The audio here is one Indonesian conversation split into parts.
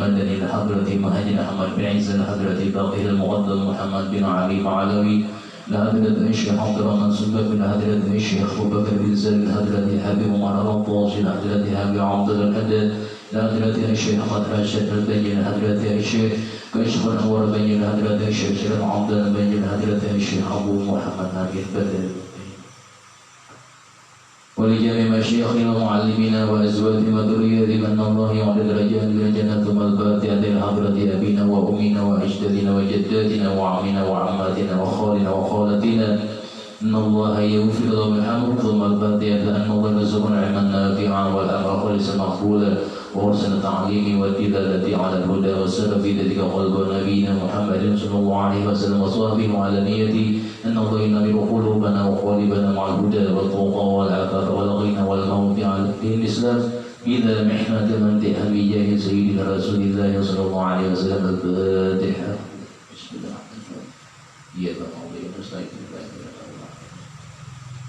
المدني لحضرة مهاجر أحمد بن عيسى لحضرة باقر المقدم محمد بن علي معلوي لحضرة الشيخ عبد الرحمن سبك لحضرة الشيخ أبو بكر بن زيد لحضرة حبيب عمر الطاس لحضرة حبيب عبد الحداد لحضرة الشيخ أحمد راشد البني لحضرة الشيخ كشف الأنوار البني لحضرة الشيخ شرف عبد البني لحضرة الشيخ أبو محمد نبي بدر ولجميع مشايخنا ومعلمينا وأزواجنا وذرياتنا أن الله يعلى درجات الجنة ثم الفاتحة لحضرة أبينا وأمنا وأجدادنا وجداتنا وعمنا وعماتنا وخالنا وخالتنا إن الله يغفر لهم الحمد ثم الفاتحة لأن الله يرزقنا علما نافعا والأمر خالصا مقبولا وحسن التعليم والدلالة على الهدى والسر في ذلك قلب نبينا محمد صلى الله عليه وسلم وصحبه وعلى نيته أن الله ينبر قلوبنا وقالبنا مع الهدى والتقى والعفاف والغنى والموت على دين الإسلام إذا محنة من تأهل بجاه سيدنا رسول الله صلى الله عليه وسلم الفاتحة بسم الله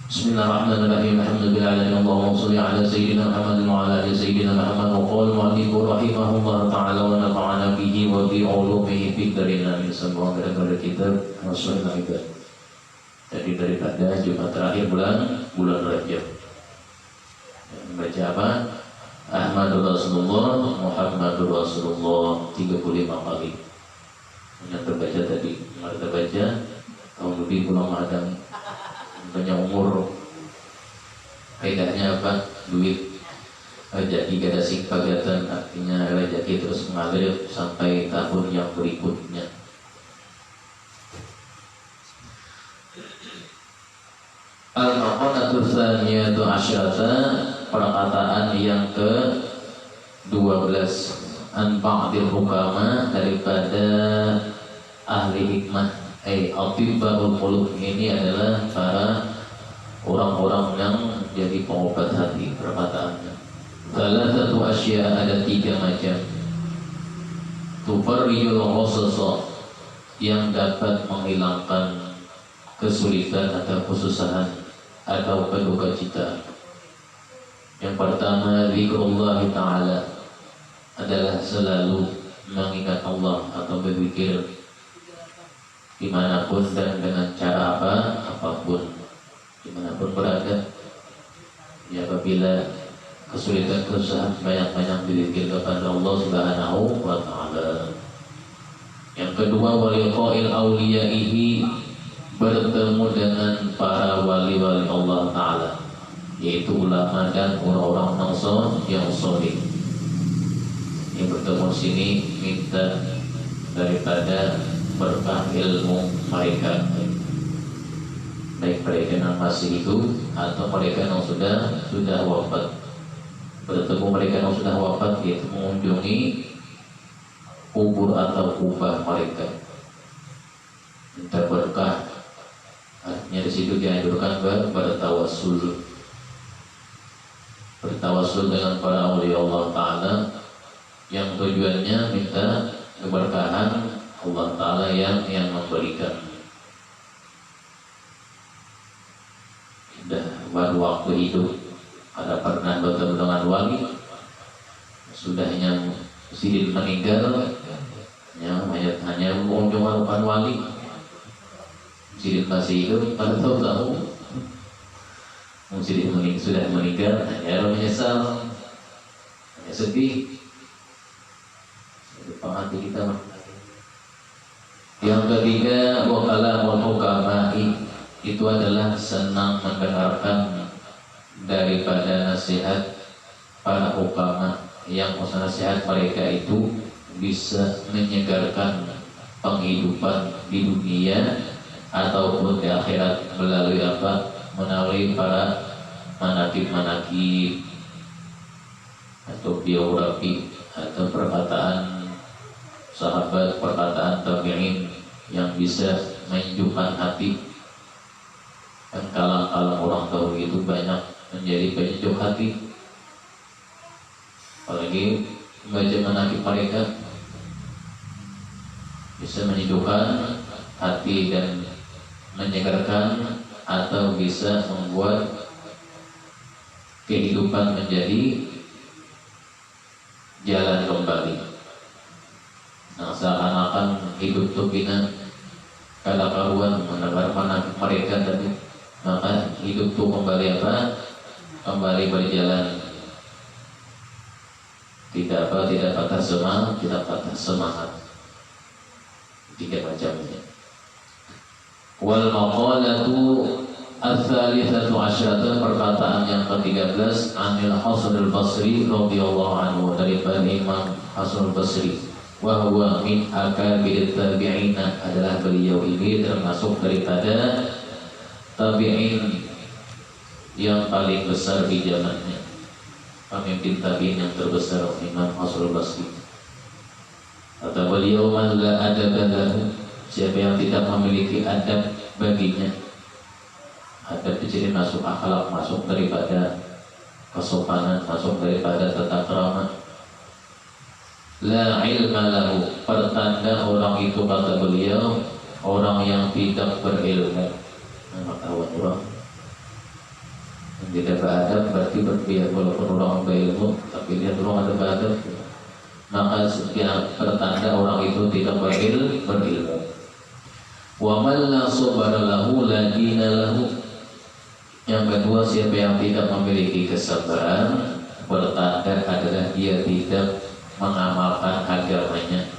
بسم الله الرحمن الرحيم الحمد لله اللهم صل على سيدنا محمد وعلى آل سيدنا محمد وقال المؤلف رحمه الله تعالى ونفعنا به وفي علومه في الدارين آمين. Semua daripada kitab Rasulullah itu. Jadi daripada Jumat terakhir bulan Rajab. Membaca apa? Ahmadur Rasulullah, Muhammadur Rasulullah 35 kali. Yang terbaca tadi, mari kita baca tahun lebih bulan Ramadan. Banyak umur, kaidahnya apa? Duit rezeki kada singpagatan, artinya rezeki terus mengalir sampai tahun yang berikutnya. Al-Maqalatul Tsaniyatu Asyarata, perkataan yang ke-12 an ba'dil hukama, daripada ahli hikmah. Atibbaul qulub, ini adalah para orang-orang yang jadi pengobat hati. Perkataannya salah satu asya, ada 3 macam. Tufarriyul ghasasa, yang dapat menghilangkan kesulitan atau kesusahan atau berduka cita. Yang pertama, zikrullah ta'ala, adalah selalu mengingat Allah atau berzikir dimanapun dan dengan cara apapun, dimanapun berada. Ya, apabila kesulitan kesusahan, banyak-banyak berzikir kepada Allah Subhanahu wa ta'ala. Yang kedua, waliqa'il awliyaihi, bertemu dengan para wali-wali Allah Ta'ala, yaitu ulama dan orang-orang yang saleh. Yang bertemu sini minta daripada berkah ilmu mereka, baik mereka yang masih hidup atau mereka yang sudah wafat. Bertemu mereka yang sudah wafat, yaitu mengunjungi kubur atau kubah mereka, minta berkah. Artinya di situ dianjurkan bertawassul dengan para awliya Allah Ta'ala, yang tujuannya minta keberkahan Allah Ta'ala yang memberikan. Sudah baru waktu hidup ada pernah bertemu dengan wali, sudahnya sidin meninggal, ya, hanya mengunjungi wali. Sidin masih hidup, pada tahu sidin sudah meninggal, hanya menyesal, hanya sedih. Hati kita. Yang ketiga, wa kalamul hukama'i, itu adalah senang mendengarkan daripada nasihat para hukama, yang nasihat mereka itu bisa menyegarkan penghidupan di dunia ataupun di akhirat melalui apa? Melalui para manakib atau biografi atau perkataan sahabat, perkataan tabi'in yang bisa menyejukkan hati. Dan kalam-kalam orang dahulu itu banyak menjadi penyejuk hati, apalagi membaca manakib mereka bisa menyejukkan hati dan menyegarkan, atau bisa membuat kehidupan menjadi jalan kembali. hidup tuh bina kalau karuan menebar mana mereka tadi, maka hidup tuh kembali apa? Kembali berjalan. Tidak patah semangat, tidak patah semangat. Tiga macamnya. Wal maqalatu ats-tsalitsatu asyrata, perkataan yang ke-13 Anil Hasan al-Basri radhiyallahu anhu, dari Imam Hasan al-Basri, wa huwa min akabir tabi'in, adalah beliau ini termasuk daripada tabi'in yang paling besar di zamannya, pemimpin tabi'in yang terbesar, Imam Hasan al-Basri. Kata beliau, man la adaba lahu, siapa yang tidak memiliki adab baginya. Adab itu jadi masuk akhlak, masuk daripada kesopanan, masuk daripada tata krama. La ilma lahu, pertanda orang itu, kata beliau, orang yang tidak berilmu. Pengetahuan orang yang tidak beradab berarti berbiar, walaupun orang berilmu tapi dia orang ada beradab, maka setiap pertanda orang itu tidak berilmu. Wa man la sabara lahu la dina lahu. Yang kedua, siapa yang tidak memiliki kesabaran, pertanda adalah dia tidak mengamalkan agamanya.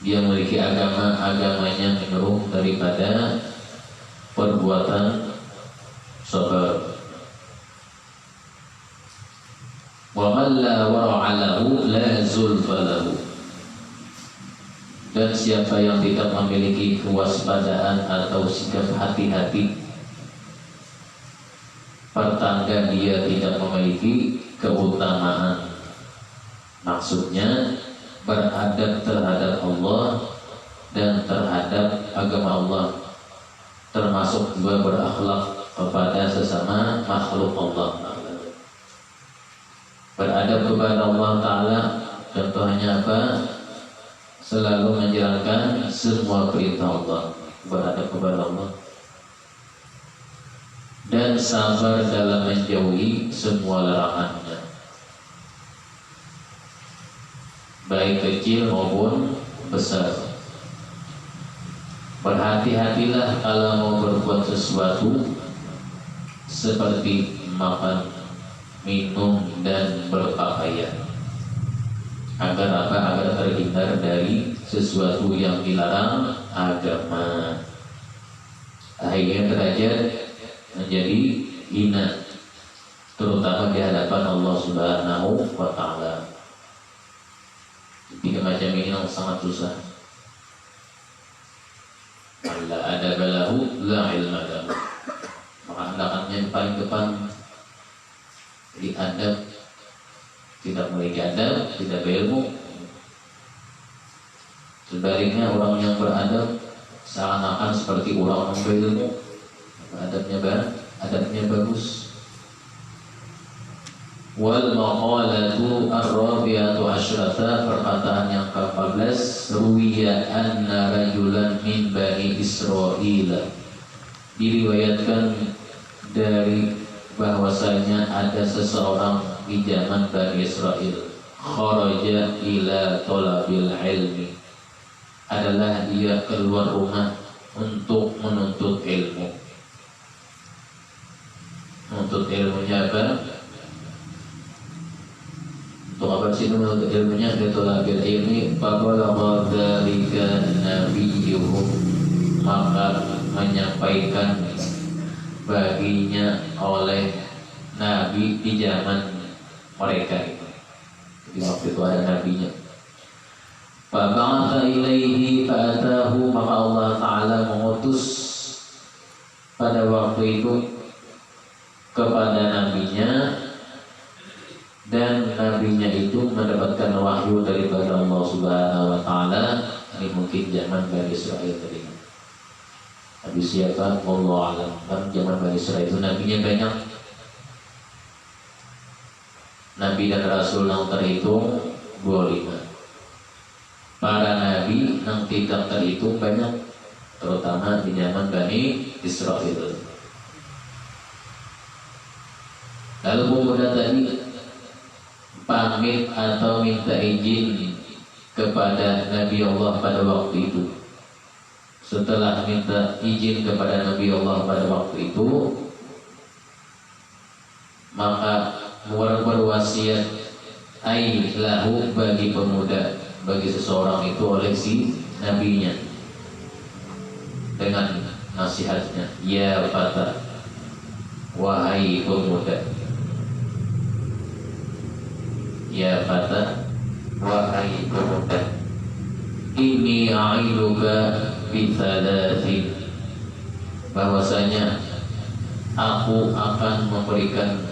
Dia memiliki agama, agamanya menyeruh daripada perbuatan sabar. Wa man la wara'a lahu la zulfa lahu. Dan siapa yang tidak memiliki kewaspadaan atau sikap hati-hati, pertanda dia tidak memiliki keutamaan. Maksudnya beradab terhadap Allah dan terhadap agama Allah, termasuk juga berakhlak kepada sesama makhluk Allah. Beradab kepada Allah Ta'ala contohnya apa? Selalu menjalankan semua perintah Allah, beradab kepada Allah, dan sabar dalam menjauhi semua larangannya, baik kecil maupun besar. Berhati-hatilah kalau mau berbuat sesuatu, seperti makan, minum, dan berpakaian, agar apa? Agar terhindar dari sesuatu yang dilarang agama. Akhirnya derajat menjadi hina, terutama di hadapan Allah Subhanahu wa Ta'ala. Tiga macam ini yang sangat susah. La adaba lahu la ilma lahu. Maka hendaknya yang paling depan di adab, tidak memiliki adab, tidak berilmu. Sebaliknya orang yang beradab seakan-akan seperti orang yang berilmu, adabnya bagus. Wal maqalatu ar-rabi'atu asyrata, perkataan yang ke-14, ruwiya anna rajulan min bani Israil, diriwayatkan dari bahwasanya ada seseorang di zaman Bani Israel, kharaja ila talabil ilmi, adalah dia keluar rumah untuk menuntut ilmu. Menuntut ilmunya apa? Untuk apa sih menuntut ilmunya? Dia talabil ilmi, faqala dzalika nabiyyuhum, maka menyampaikan baginya oleh Nabi di zaman mereka itu. Di waktu itu ada nabinya. Fab'atha ilaihi fa'atahu, maka Allah Ta'ala mengutus pada waktu itu kepada nabinya, dan nabinya itu mendapatkan wahyu daripada Allah Subhanahu wa Ta'ala. Ini mungkin zaman Bani Israil tadi. Nabi siapa? Wallahu a'lam. Kan zaman Bani Israil itu nabinya banyak. Nabi dan Rasul yang terhitung 25. Para nabi yang tidak terhitung banyak, terutama di zaman Bani Israil. Lalu pemuda tadi pamit atau minta izin kepada Nabi Allah pada waktu itu. Setelah minta izin kepada Nabi Allah pada waktu itu, maka berwasiat lahu bagi pemuda, bagi seseorang itu oleh si nabinya dengan nasihatnya, ya fata, wahai pemuda, ya fata, wahai pemuda, ini a'iluka bithalathin, bahwasanya aku akan memberikan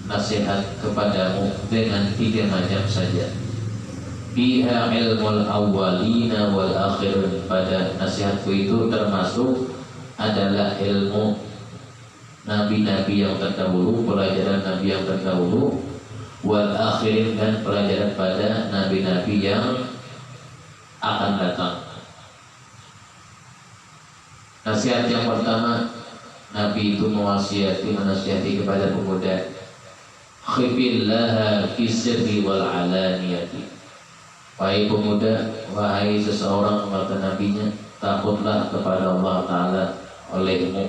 nasihat kepadamu dengan 3 macam saja. Biha ilmul awwalina wal akhirin, pada nasihatku itu termasuk adalah ilmu nabi-nabi yang terdahulu, pelajaran nabi yang terdahulu, wal akhirin, dan pelajaran pada nabi-nabi yang akan datang. Nasihat yang pertama, Nabi itu menasihati kepada pemuda, khibillaha fisirri wal alaniyati, wahai pemuda, wahai seseorang, kata nabinya, takutlah kepada Allah Ta'ala olehmu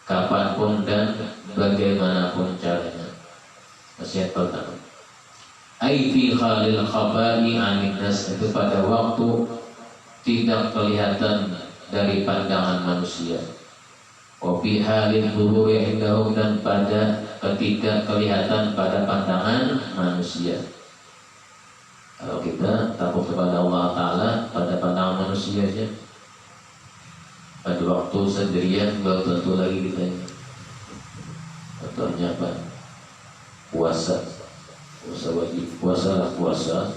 kapanpun dan bagaimanapun caranya. Nasihat pertama, ai fi khalil khabari anin nas, itu pada waktu tidak kelihatan dari pandangan manusia. Wafi halin zuhuri indahum, dan pada ketika kelihatan pada pandangan manusia. Kalau kita takut kepada Allah Ta'ala pada pandangan manusia aja, pada waktu sendirian belum tentu lagi ditanya. Contohnya apa? Puasa wajib, puasa lah puasa.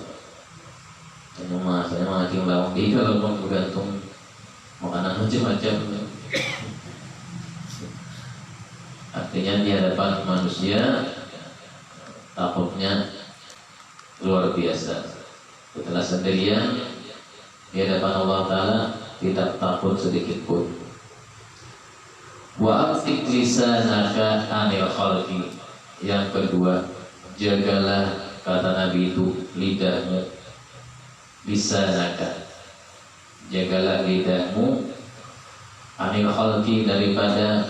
Saya makin lawang di kalau bergantung makanan macam-macam. Artinya di hadapan manusia takutnya luar biasa. Setelah sendirian di hadapan Allah Ta'ala tidak takut sedikit pun. Wa aqtik lisanaka anil khalqi, yang kedua, jagalah, kata Nabi itu, lidahmu, lisanaka, jagalah lidahmu, anil khalqi, daripada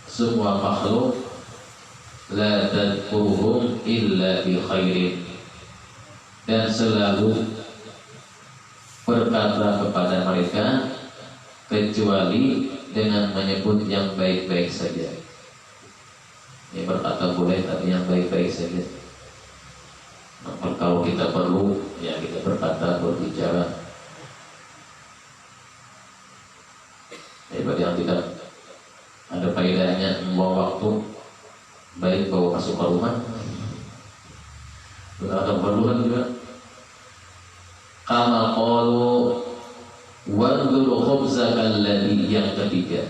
semua makhluk, la tadkuruhum illa bi khairin, dan selalu berkata kepada mereka kecuali dengan menyebut yang baik-baik saja. Ini berkata boleh, tapi yang baik-baik saja. Nah, kalau kita perlu, ya kita berkata, berbicara, daripada yang tidak ada faedahnya membuang waktu, baik bawa masuk ke rumah. Ada perluan juga. Kama qalu wanzur khubzaka alladhi, yang ketiga,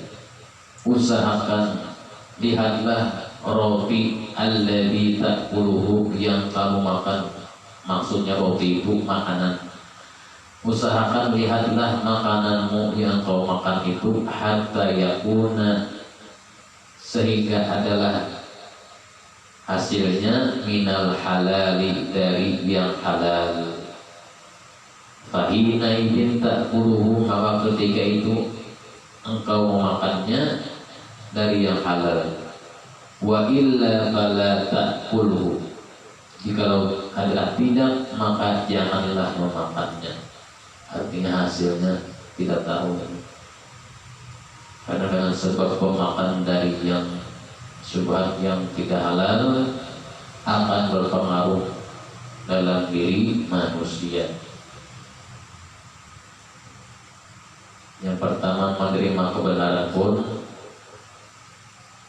usahakan, lihatlah roti alladhi ta'kuluhu, yang kamu makan. Maksudnya roti itu makanan. Usahakan, lihatlah makananmu yang kau makan itu, hatta yakuna, sehingga adalah hasilnya minal halali, dari yang halal. Fahina idin ta'kuluhu, maka ketika itu engkau memakannya dari yang halal. Wa illa fala ta'kuluhu, jikalau adalah tidak, maka janganlah memakannya. Artinya hasilnya tidak tahu. Karena dengan sebab pemakan dari yang syubhat, yang tidak halal, akan berpengaruh dalam diri manusia. Yang pertama, menerima kebenaran pun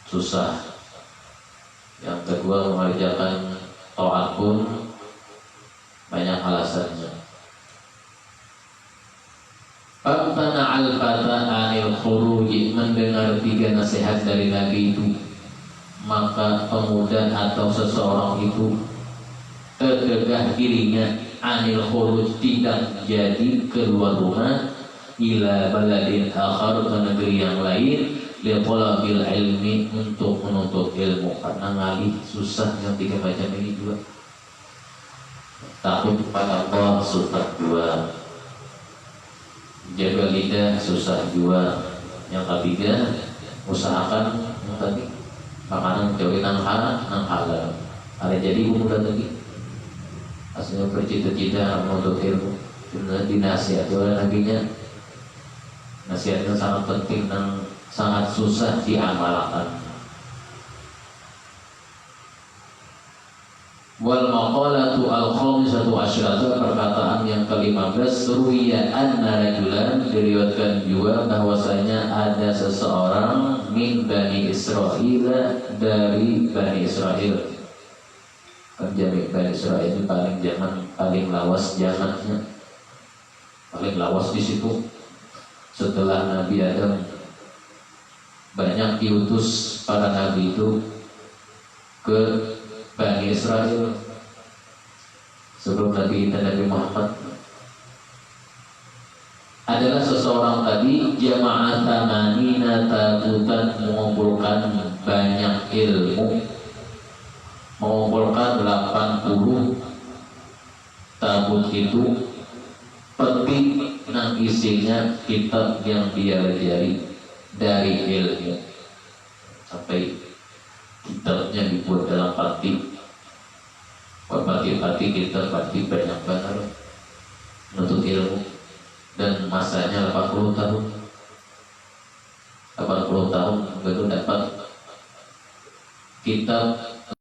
susah. Yang kedua, mengerjakan taat pun banyak alasannya. Fantana al-fata anil khuruji, mendengar 3 nasihat dari Nabi itu, maka pemuda atau seseorang itu tergegah dirinya, anil khuruj, tidak jadi keluar rumah, ila baladin akhar, ke negeri yang lain, liqalabil ilmi, untuk menuntut ilmu. Karena ngalih susah yang 3 macam ini juga. takut kepada Allah susah jua, jaga lidah susah jua. Yang ketiga, usahakan yang tadi makanan jauhi nang halal. Ada jadi umur lagi aslinya bercita-cita untuk ilmu dinasihat oleh nabinya. Nasihatnya sangat penting dan sangat susah diamalkan. Wal maqalatu al-khamisatu asyrata, perkataan yang ke-15, ruwiya anna rajulan, diriwayatkan juga bahwasanya ada seseorang min Bani Israil, dari Bani Israil. Kan jami Bani Israil itu paling lawas zamannya. Paling lawas di situ setelah Nabi Adam. Banyak diutus para nabi itu ke Bani Israel sebelum Nabi kita Nabi Muhammad. Adalah seseorang tadi jamaah tamanina tabutan, mengumpulkan banyak ilmu, mengumpulkan 80 tabut itu peti nang isinya kitab yang dia pelajari dari ilmu, sampai kitabnya dibuat dalam peti. Peti kita pasti banyak banget menuntut ilmu, dan masanya 80 tahun. 80 tahun baru dapat kitab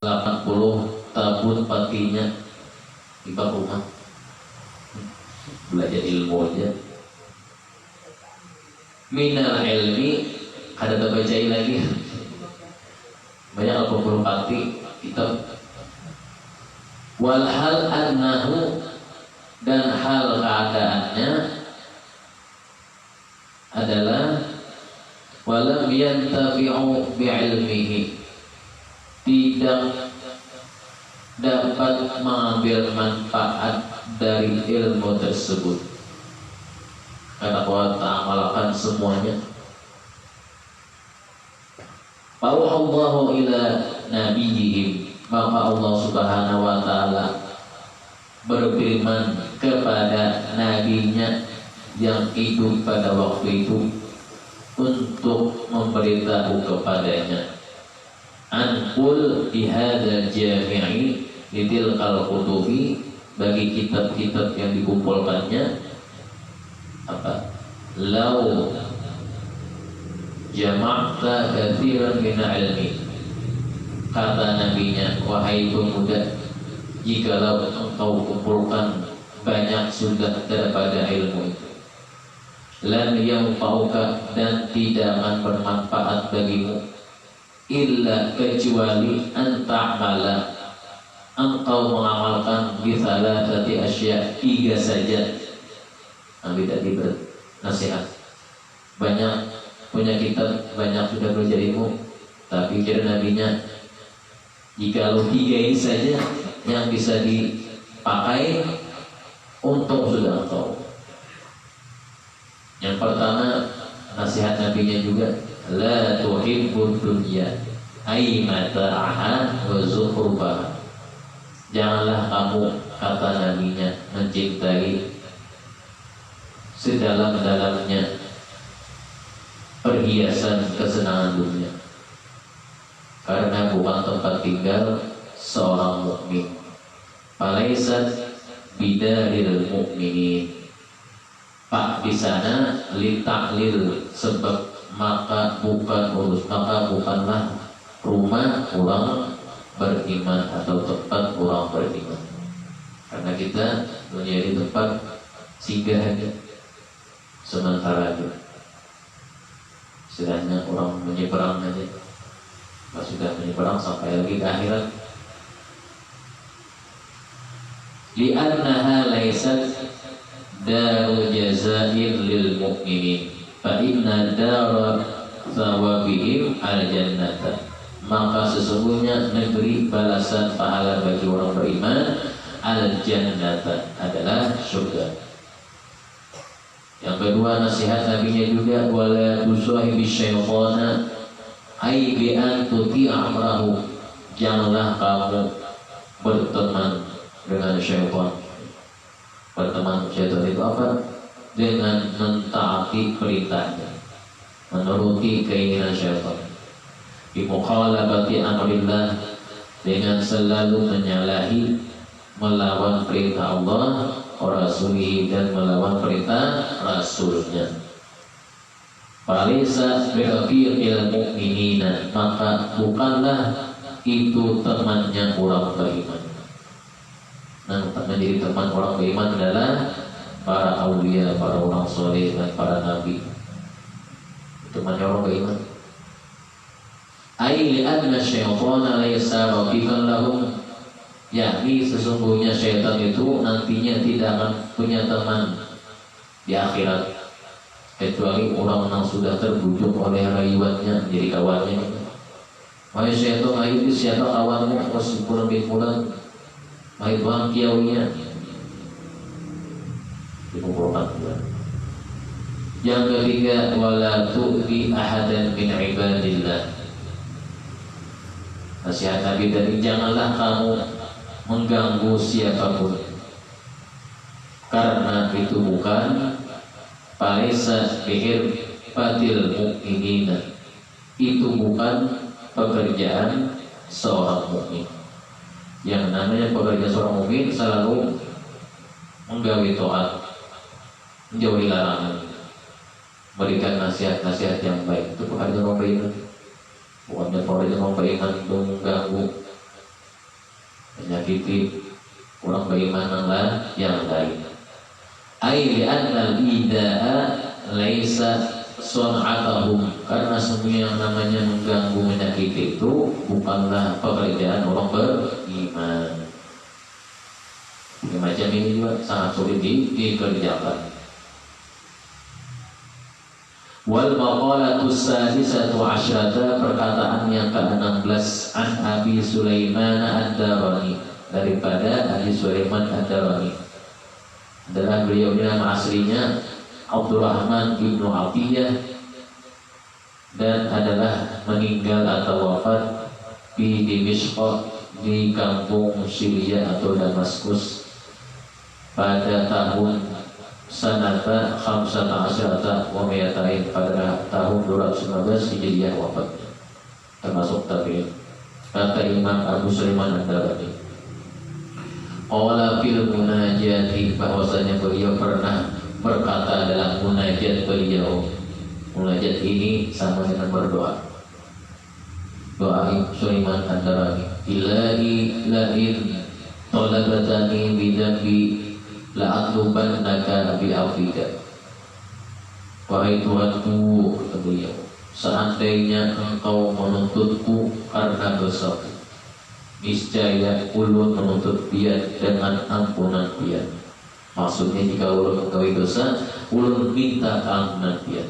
80 tabut patinya di bak rumah. Belajar ilmu aja. Minal ilmi, ada terbacain lagi. Banyak 80 pati kitab. Walhal annahu, dan hal keadaannya adalah walam yantafi'u bi'ilmihi, tidak dapat mengambil manfaat dari ilmu tersebut karena kau tak amalkan semuanya. Fa'auhallahu ila nabiyihim, maka Allah Subhanahu wa ta'ala berfirman kepada nabinya yang hidup pada waktu itu untuk memberitahu kepadanya, anqul bihadzal jami'i litilqal kutubi, bagi kitab-kitab yang dikumpulkannya apa? Lau jama'ta katsiran min ilmi, kata nabinya, wahai pemuda, jikalau engkau kumpulkan banyak sudah daripada ilmu itu, lam yanfa'uka, dan tidak akan bermanfaat bagimu, illa kecuali anta'mala, engkau mengamalkan bisalah tati asya, 3 saja. Nabi tadi bernasihat, banyak punya kitab, banyak sudah belajar ilmu, tapi kira nabinya, jikalau 3 ini saja yang bisa dipakai, untuk sudah engkau. Yang pertama, nasihat nabinya juga, la tuhibbud dunya ay mata'aha wa zukhrubaha, janganlah kamu, kata nabinya, mencintai sedalam-dalamnya perhiasan kesenangan dunia, karena bukan tempat tinggal seorang mukmin. Falaisat bidaril mukminin, pak di sana litaklil, sebab maka bukanlah rumah orang beriman atau tempat orang beriman, karena kita menjadi tempat singgahannya sementara aja. Istilahnya orang menyeberang aja, pas sudah menyeberang sampai lagi ke akhirat. Li'annaha laysat daru jazain lil mu'minin, fa inna dara thawabihim al-jannata, maka sesungguhnya negeri balasan pahala bagi orang beriman al-jannata, adalah surga. Yang kedua, nasihat nabinya juga, wala tusahibi syaitana ay bi an tuti amrahu, janganlah kamu berteman dengan syaitan. Berteman syaitan itu apa? Dengan mentaati perintahnya, menuruti keinginan syaitan. Bimukhalafati amrillah, dengan selalu menyalahi, melawan perintah Allah Rasulih, dan melawan perintah Rasulnya. Falisa birafiqil mu'minina, maka bukanlah itu temannya orang beriman. Nah, menjadi teman orang beriman adalah para aulia, para orang soleh, dan para nabi. Temannya orang beriman. Ai li'anna syaitana laysa rafiqan lahum, yakni sesungguhnya syaitan itu nantinya tidak akan punya teman di akhirat, kecuali orang yang sudah terbujuk oleh rayuannya menjadi kawannya. Wahai syaitan, ayo siapa kawanmu? Pas pulang pulang, wahai Tuhan kiaunya. Dikumpulkan pula. Yang ketiga, wala tu'ti ahadan min ibadillah. Nasihat Nabi tadi, janganlah kamu mengganggu siapapun, karena itu bukan Falesa bihir fatil mu'minina, itu bukan pekerjaan seorang mukmin. Yang namanya pekerjaan seorang mukmin selalu menggawi taat, menjauhi larangan, berikan nasihat-nasihat yang baik. Itu pekerjaan orang beriman. Bukannya pekerjaan orang beriman itu mengganggu, menyakiti orang beriman yang lain. Ai li'annal ida'a laisa sun'atahum, karena semua yang namanya mengganggu, menyakiti itu bukanlah pekerjaan orang beriman. Macam ini juga sangat sulit dikerjakan. Wal maqalatus sadisatu asyrata, perkataan yang ke-16, an Abi Sulaiman ad-Darani, daripada Abi Sulaiman ad-Darani. Adalah beliau, nama aslinya Abdurrahman ibnu Atiyah, dan adalah meninggal atau wafat di Dimishq, di kampung Syria atau Damaskus, pada tahun sanata khamsata asyarata wa mi'atain, pada tahun 219 Hijriah wafatnya, termasuk tabi'in. Kata Imam Abu Sulaiman ad-Darani, qala fil munajati, bahwasanya beliau pernah berkata dalam munajat beliau. Munajat ini sama dengan berdoa. Doa Sulaiman ad-Darani, ilahi la'in talabatani bidambi la'atlubannaka bi'afika. Wahai Tuhanku, kata beliau, seandainya engkau menuntutku karena dosaku, niscaya ulun menuntut pian dengan ampunan pian. Maksudnya jika ulun menggawi dosa, ulun minta ampunan pian.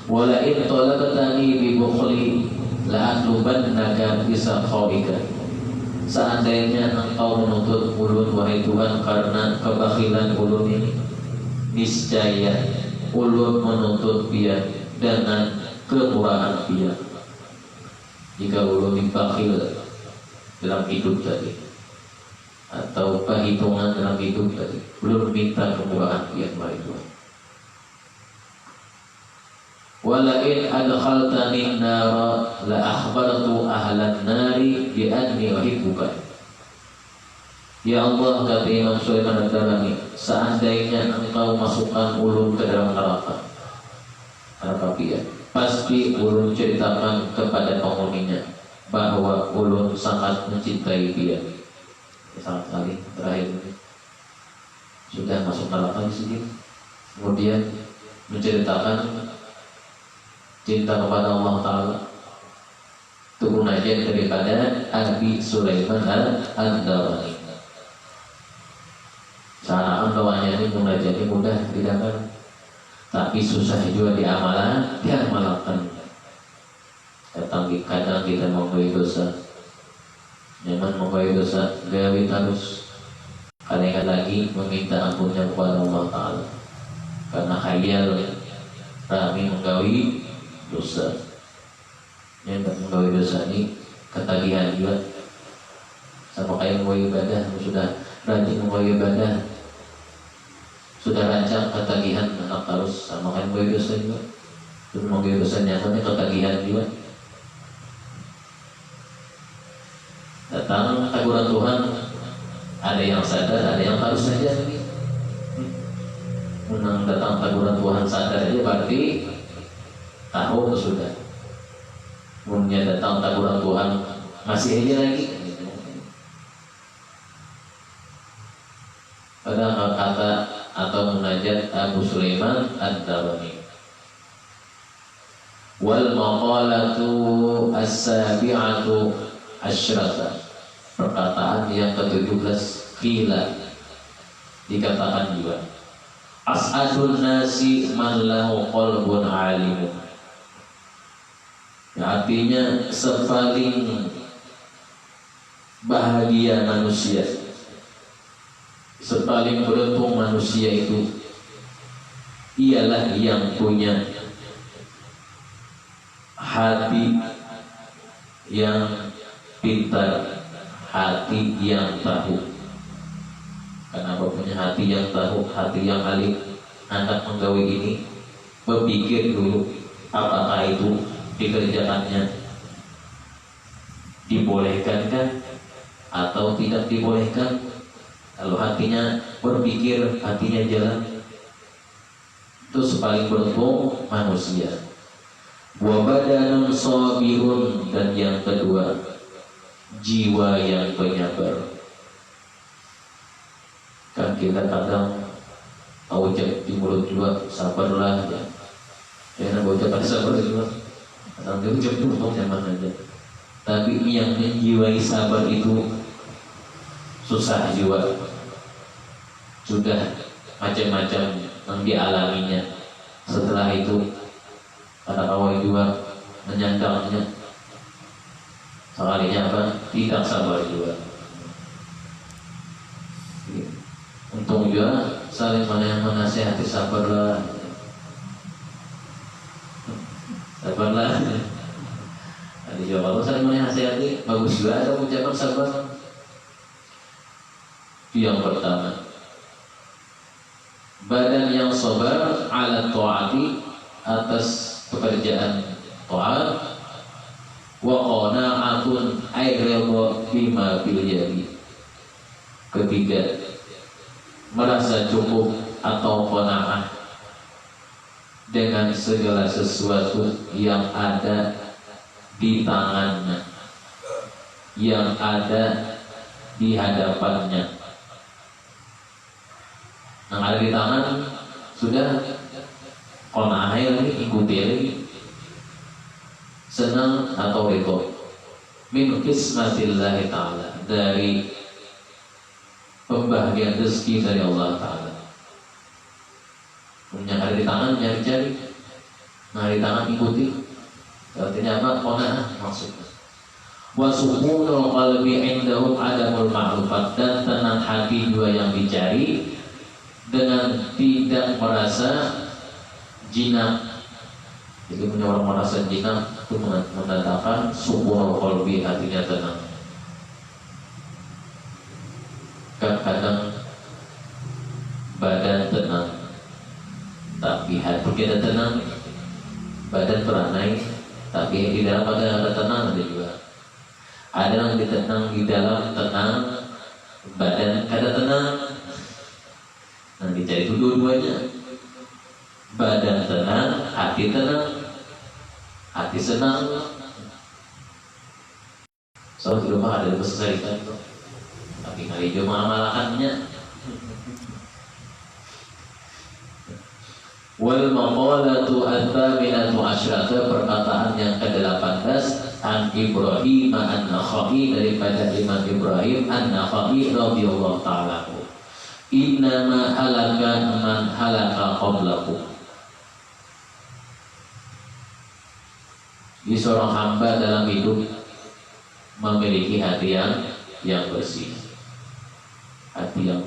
Wala in talabatani bi bukhli la'atlubannaka bisakhaika. Seandainya engkau menuntut ulun, wahai Tuhan, karena kebakhilan ulun ini, niscaya ulun menuntut pian dengan kemurahan pian. Jika ulun dibakhil dalam hidup tadi, atau perhitungan dalam hidup tadi, belum minta kemurahan pian, wahai Tuhan. Walain adkhaltani nara la akhbartu ahlan nari bi anni uhibbuka. Ya Allah, kata Imam Sulaiman ad-Darani, seandainya engkau masukkan ulun ke dalam neraka pian, pasti ulun ceritakan kepada penghuninya bahwa ulun sangat mencintai pian. Sangat sekali. Terakhir ini sudah masuk neraka di sini, kemudian menceritakan cinta kepada Allah Ta'ala. Turun aja daripada Abi Sulaiman ad-Darani. Saran doanya ini munajat mudah didapat, tapi susah juga diamalkan. Kadang kita menggawi dosa, jangan menggawi dosa, gawi terus. Kadang lagi meminta ampunnya kepada Allah Ta'ala, karena khayal kami menggawi dosa. Yang menggawi dosa ini ketagihan juga, sama kayak menggawi ibadah. Sudah rajin menggawi ibadah, sudah rancang ketagihan anak harus sama kan gue dosa juga, terus mau gue dosa nyatanya ketagihan juga. Datang teguran Tuhan, ada yang sadar, ada yang harus saja. Menang datang teguran Tuhan sadar aja berarti tahu sudah. Punya datang teguran Tuhan masih aja lagi. Pada kata atau munajat Abu Sulaiman Ad-Darani. Wal maqalatu as-sabi'atu asyrata. Perkataan yang ke-17 qila dikatakan juga. As'adun nasi man lahu qalbun alimun. Ya, artinya sepaling bahagia manusia, sepaling beruntung manusia itu ialah yang punya hati yang pintar, hati yang tahu. Kenapa punya hati yang tahu, hati yang alim? Anak menggawe ini berpikir dulu apakah itu dikerjakannya dibolehkan kan atau tidak dibolehkan. Kalau hatinya berpikir, hatinya jalan, itu paling beruntung manusia. Wa badanun sabirun, dan yang kedua jiwa yang penyabar. Kan kita kadang ucap di mulut juga sabarlah ya. Jangan ucap sabar juga. Kadang dia ucap dulu zaman aja. Tapi yang menjiwai sabar itu susah juga. Sudah macam-macam yang dialaminya. Setelah itu ada kawan juga menyandangnya. Sekalinya apa? Tidak sabar juga. Untung juga saling menasihati, sabarlah, sabarlah. Tadi jawab kalau saling menasihati bagus juga ada ucapan sabar. Yang pertama, badan yang sabar ala taati, atas pekerjaan taat, wa qana'atun ay ridha bima bil yadi. Ketiga, merasa cukup atau qanaah dengan segala sesuatu yang ada di tangannya, yang ada di hadapannya. Yang ada di tangan sudah qanaah lagi, ikuti lagi, senang atau ridho min qismatillahi ta'ala, dari pembahagian rezeki dari Allah Ta'ala. Yang ada di tangan cari-cari, nah di tangan ikuti. Artinya apa? Qanaah maksudnya. Wa sukunul qalbi indahum adamul ma'rufat, dan tenang hati juga yang dicari dengan tidak merasa jinak. Jadi punya orang merasa jinak itu menandakan sukunul qalbi, hatinya tenang. Kadang badan tenang tapi hati kita tenang, badan beranai tapi di dalam badan ada tenang. Ada juga ada yang ditenang di dalam tenang, badan kada tenang. Nah dicari itu dua-duanya, badan tenang, hati tenang, hati senang. Soal di rumah ada kesusahan tuh, tapi kali juga mengamalkannya. Wal maqalatu at-thaminatu asyrata, perkataan yang ke-18 an Ibrahim an-Nakhai, daripada Imam Ibrahim an-Nakhai radhiyallahu ta'ala. Innama halaka man halaka qablakum. Di seorang hamba dalam hidup memiliki hati yang bersih, hati yang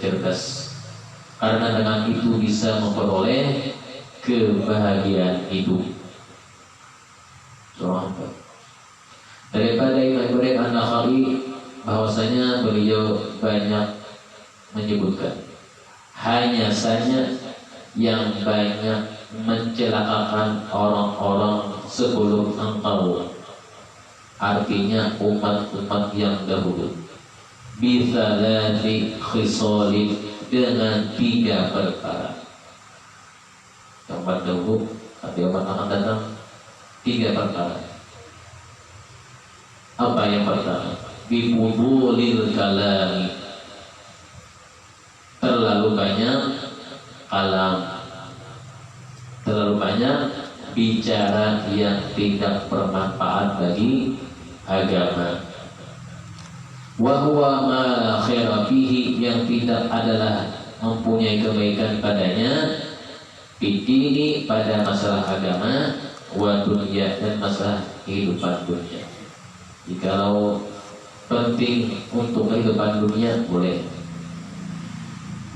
cerdas, karena dengan itu bisa memperoleh kebahagiaan hidup. Seorang hamba. Daripada Imam Ibrahim an-Nakhai, bahwasanya beliau banyak menyebutkan hanya saja yang banyak mencelakakan orang-orang sebelum engkau, artinya umat-umat yang dahulu, bithalati khisalin, dengan 3 perkara. Yang dahulu tapi umat akan datang 3 perkara. Apa yang pertama? Bifudulil kalami, terlalu banyak kalam, terlalu banyak bicara yang tidak bermanfaat bagi agama. Wa huwa ma la khaira fihi, yang tidak adalah mempunyai kebaikan padanya, bidini, pada masalah agama, wa dunya, dan masalah kehidupan dunia. Jikalau penting untuk kehidupan dunia boleh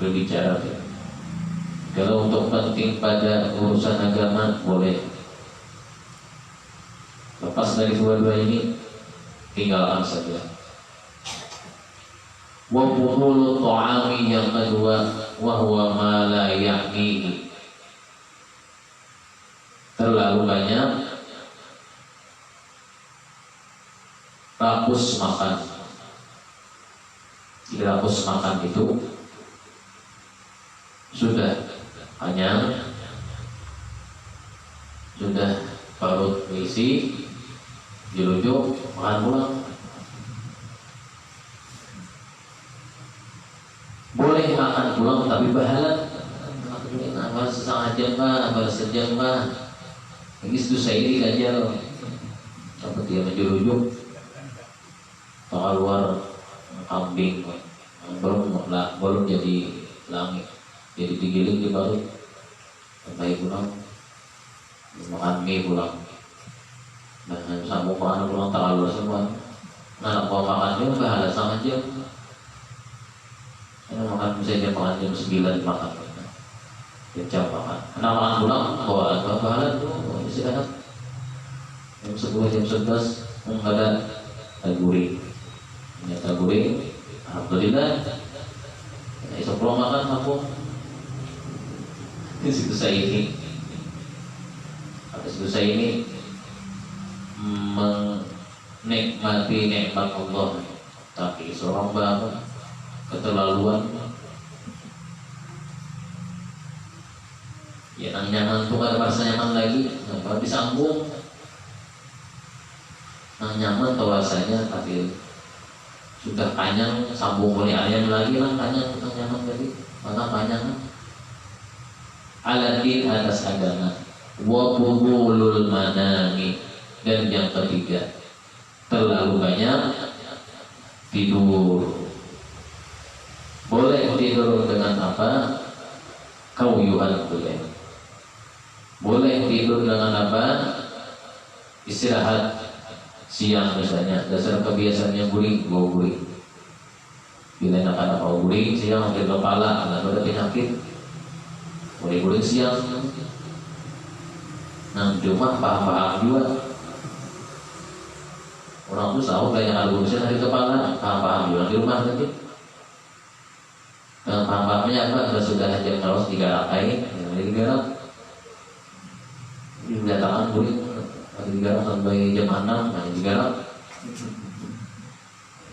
berbicara, kalau untuk penting pada urusan agama boleh. Lepas dari dua-dua ini tinggalkan saja. Wa buhulu ta'ami, yang kedua, wa huwa ma la ya'nihi, terlalu banyak rakus makan. Rakus makan itu sudah kenyang, sudah perut berisi, dirujuk makan pulang. Boleh makan pulang tapi bahalan, amal setengah jam kah, amal sejam kah, lagi susah ini aja. Tapi dia menjerujuk keluar kambing, belum jadi langit, jadi digiling di baru sampai pulang makan mie pulang, dan sambung makan pulang terlalu semua. Nah, kalau makan mie bahalan setengah jam. Karena makan misalnya makan jam 9 makan, jam makan. Karena makan pulang bawa bahan tuh istirahat. Jam 10 jam 11 nggak ada taguring. Ternyata taguring, alhamdulillah. Nah, esok pulang makan kampung. Di situ saya ini, atas situ saya ini menikmati nikmat Allah, tapi seorang bapak keterlaluan. Ya, nang-nyaman tuh ada rasa nyaman lagi, nggak disambung. Nang nyaman tuh rasanya, tapi sudah panjang sambung oleh ayam lagi, nang panjang, nang nyaman tadi, mana panjang. Aladin, atas agama. Wa buhulul manami, dan yang ketiga, terlalu banyak tidur. Boleh tidur dengan apa? Kauyuhan boleh. Boleh tidur dengan apa? Istirahat siang misalnya. Dasar kebiasaannya guling, bawa guling. Bila anak-anak bawa guling siang hampir kepala, nggak ada penyakit. Boleh guling siang. Nah, cuma paham-paham juga. Orang tuh tahu banyak alur siang hari kepala, paham-paham juga di rumah nanti. Paham-pahamnya apa? Sudah jam kalau 3 rakai, yang 3 rak. Ini datang guling, 3 rak sampai jam 6, hanya 3 rak.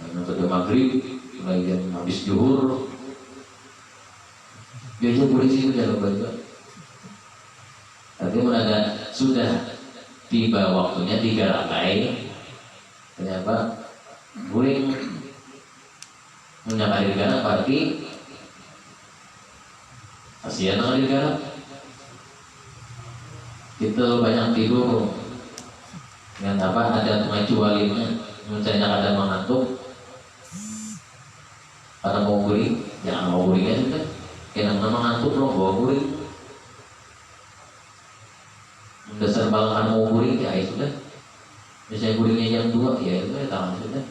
Sampai jam maghrib, mulai jam habis zuhur. Biasa guling sih udah belajar. Tapi ada sudah tiba waktunya 3 rakai. Ternyata guling menyangka 3 rak berarti kasihan dengan negara. Kita banyak tidur dengan apa? Ada pengecualiannya. Misalnya ada mengantuk, karena mau guling, jangan mau gulingnya sudah. Karena mengantuk loh, bawa guling. Dasar balakan mau guling, ya sudah. Misalnya gulingnya jam 2, ya itu ya tangan sudah.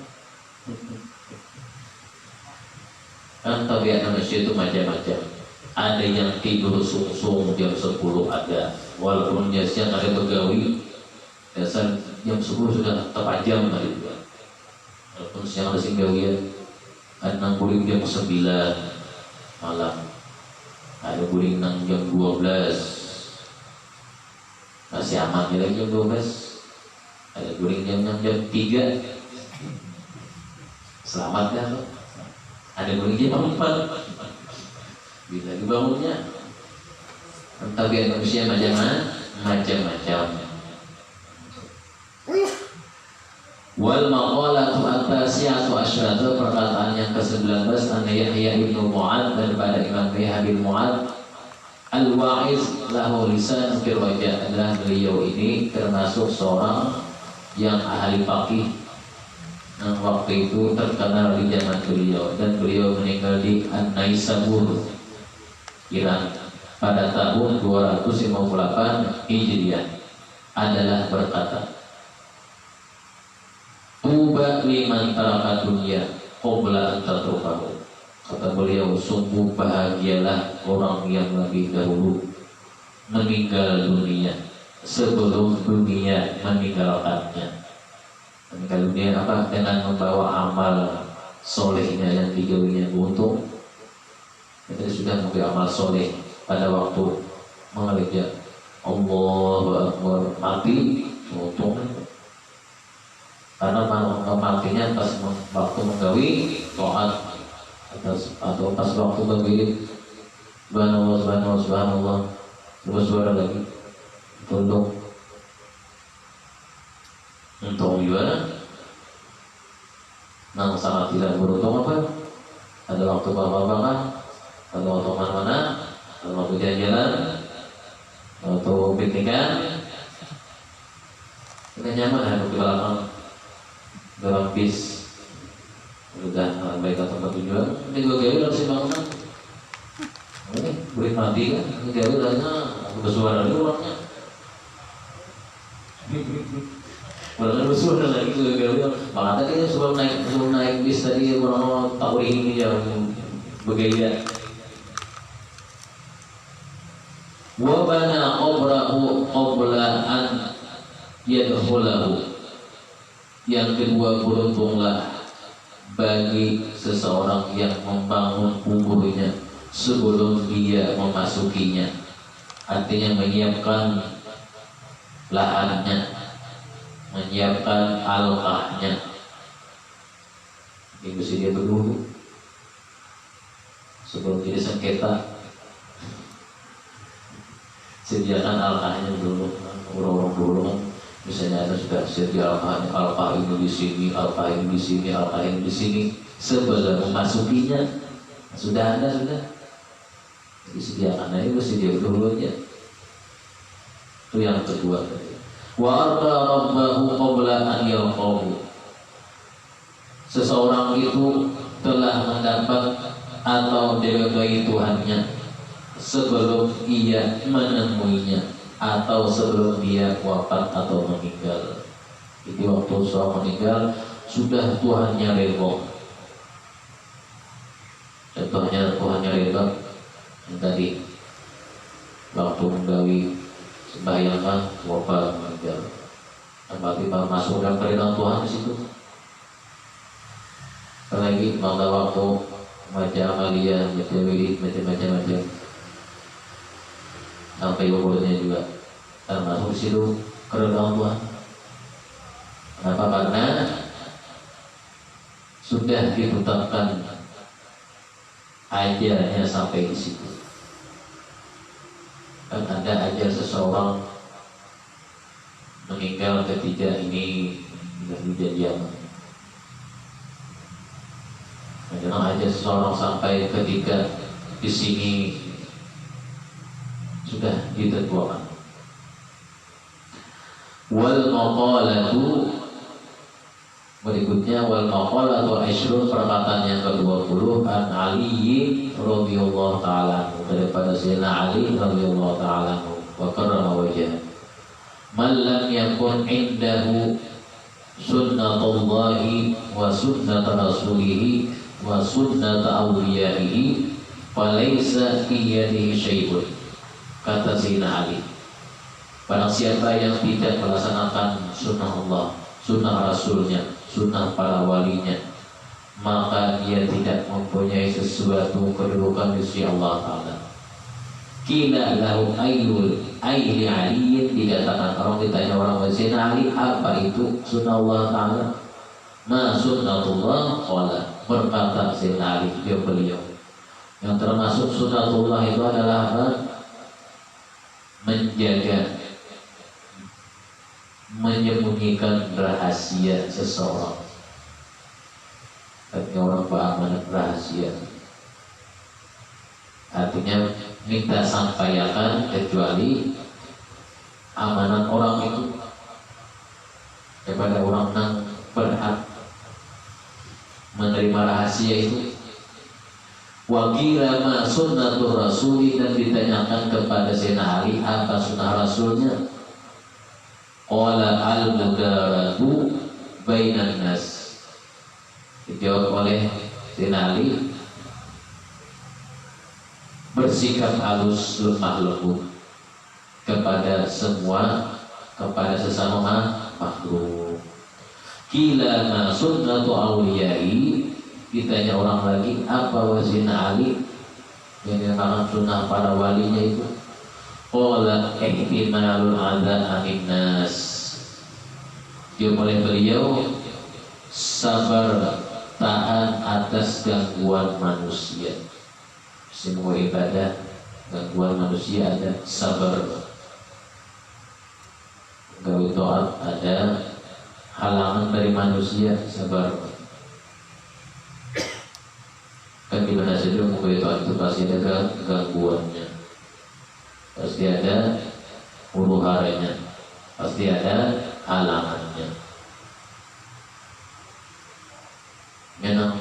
Kan tabiat manusia itu macam-macam. Ada yang tidur sung-sung jam 10 ada, walaupun dia siang ada begawi, dasar jam 10 sudah tepat jam hari juga. Walaupun siang ada singgawian, ada guling jam 9 malam. Ada guring nang jam 12 masih aman ya jam 12. Ada guring jam 3 selamat kan. Ada guring jam 4 bila dibangunnya. Tabiat manusia macam-macam. Wal maqalatu at-tasiyatu asyratu, perkataan yang ke-19 an Yahya ibnu Mu'ad daripada Imam Yahya bin Mu'ad al-wa'iz lahu lisan fil wajah, adalah beliau ini termasuk seorang yang ahli faqih yang waktu itu terkenal di zaman beliau, dan beliau meninggal di An-Naisabur, Iran pada tahun 258 Hijriah, adalah berkata, tuba liman taraka dunya qabla an tatrukahu. Kata beliau, sungguh bahagialah orang yang lebih dahulu meninggal dunia sebelum dunia meninggalkannya. Meninggal dunia apa? Dengan membawa amal solehnya yang digawinya untung. Kita sudah membawa amal soleh pada waktu mengerja Allahu Akbar mati untung. Karena matinya pas waktu menggawi taat atau pas waktu menggawi subhanallah terus suara lagi tunduk untuk gimana? Nang sangat tidak beruntung apa? Ada waktu bapak-bapak, ada waktu mana-mana, ada waktu jalan-jalan, atau piknikan. Kita nyaman ada di belakang dalam bis udah baik ke tempat tujuan. Ini gue gawe harus bangunan ini boleh mati kan, ini gawe hanya bersuara lagi orangnya orangnya bersuara lagi gue gawe. Makanya tadi sebelum naik bis tadi orang tahu ini yang bergaya. Wabana qabrahu qabla an yadkhulahu. Yang kedua, beruntunglah bagi seseorang yang membangun kuburnya sebelum dia memasukinya. Artinya menyiapkan lahannya, menyiapkan alqahnya. Ini mesti dia berdulu sebelum jadi sengketa. Sediakan alqahnya dulu, orang-orang dulu kan. Misalnya ada sudah sedia alqah ini di sini, alqah ini di sini, alqah ini di sini. Sebelum memasukinya sudah ada sudah. Jadi sediakan aja, mesti dia dulu aja. Itu yang kedua. Wa arda rabbahu qabla an yalqahu. Seseorang itu telah mendapat atau diridhai Tuhannya sebelum ia menemuinya, atau sebelum dia wafat atau meninggal. Jadi waktu seorang meninggal sudah Tuhannya redha. Contohnya Tuhannya redha yang tadi waktu menggawi sembahyang wafat meninggal. Berarti masuk dalam keridhaan Tuhan di situ. Apalagi pada waktu baca amalia, baca wirid, macam-macam. Sampai umurnya juga termasuk situ keridhaan Tuhan. Kenapa? Karena sudah ditetapkan ajalnya sampai di situ. Kan ada ajal seseorang meninggal ketika ini sudah dijanjikan. Jangan ajal seseorang sampai ketika di sini sudah ditentukan. Wal maqalatu, berikutnya wal maqalatu asyrun, perkataan yang ke-20 an Ali radhiyallahu ta'ala, daripada Sayyidina Ali radhiyallahu ta'ala wa karrama wajhah. Man lam yakun indahu sunnatullahi wa sunnat rasulihi wa sunnat awliyaihi falaysa fi yadihi syai'un. Kata Sayyidina Ali, barang siapa yang tidak melaksanakan sunnah Allah, sunnah Rasulnya, sunnah para walinya, maka dia tidak mempunyai sesuatu kedudukan di sisi Allah Ta'ala. Kila lahu ayli aliyin, dikatakan orang, ditanya orang Sayyidina Ali, apa itu sunnah Allah Ta'ala? Ma sunnatullah qala, berkata Sayyidina Ali, beliau yang termasuk sunnatullah itu adalah apa? Menjaga, menyembunyikan rahasia seseorang. Artinya orang beramanat rahasia, artinya minta sampaikan kecuali amanat orang itu kepada orang yang berhak menerima rahasia itu. Wakila ma sunnatur rasuli, dan ditanyakan kepada Sayyidina Ali apa sunnah rasulnya. Qala al-mudaratu bainan nas, dijawab oleh Sayyidina Ali, bersikap halus lemah lembut kepada semua, kepada sesama makhluk. Kila ma sunnatu awliyai, ditanya orang lagi apa wazina Ali yang dinamakan sunnah para walinya itu. Qala ihtimalul adza anin nas, dia oleh beliau sabar tahan atas gangguan manusia. Semua ibadah gangguan manusia ada sabar, gawe taat ada halangan dari manusia, sabar. Kan di mana saja gawe taat itu pasti ada gangguannya, pasti ada huru haranya, pasti ada halangannya. Memang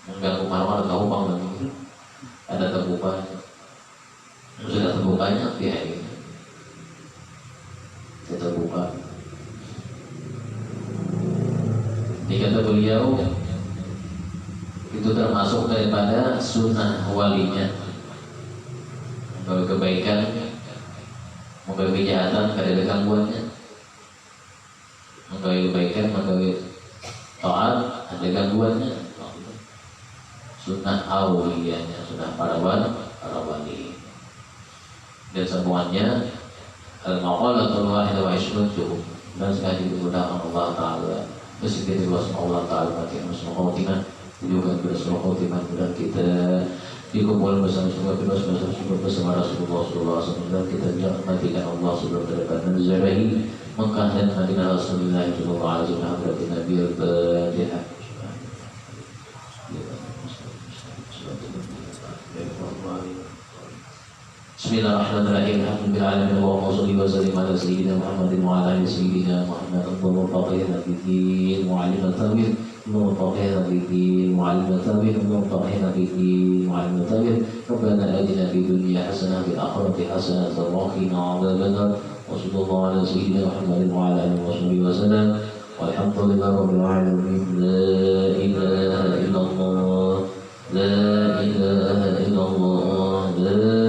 mengganggu marwah kau bangun itu ada terbukanya, sudah terbukanya pihak ini sudah terbuka. Dikata beliau itu termasuk daripada sunnah walinya, membawa kebaikan, membawa kejahatan, ada gangguannya, membawa kebaikan, membawa taat, ada gangguannya. Sunnah awliyanya, sunnah para wali, dan semuanya al-maqalatul wahidah wa ismutuh, dan sekali digunakan Allah Ta'ala bersihkan Allah Ta'ala makin musnah juga bersama khotimah, dan kita dikumpul bersama semua bersama Rasulullah SAW, dan kita matikan Allah sebelum terdekat Nazarahi Mekah dan Madinah Rasulullah SAW. Berarti Nabi al-Fatihah. Bismillahirrahmanirrahim. Alhamdulillahirabbil alamin. Allahumma shalli wa sallim ala sayyidina Muhammadin wa ala ali sayyidina Muhammad. Allahumma faqihna fid-din wa 'allimna tawil. Allahumma faqihna fid-din wa 'allimna tawil. Allahumma faqihna fid-din wa 'allimna tawil. Rabbana atina fid dunya hasanah wa fil akhirati hasanah wa qina 'adzabannar. Wa sallallahu ala sayyidina Muhammadin wa ala alihi wa sallam. Walhamdulillahirabbil alamin. La ilaha illallah. La ilaha illallah. La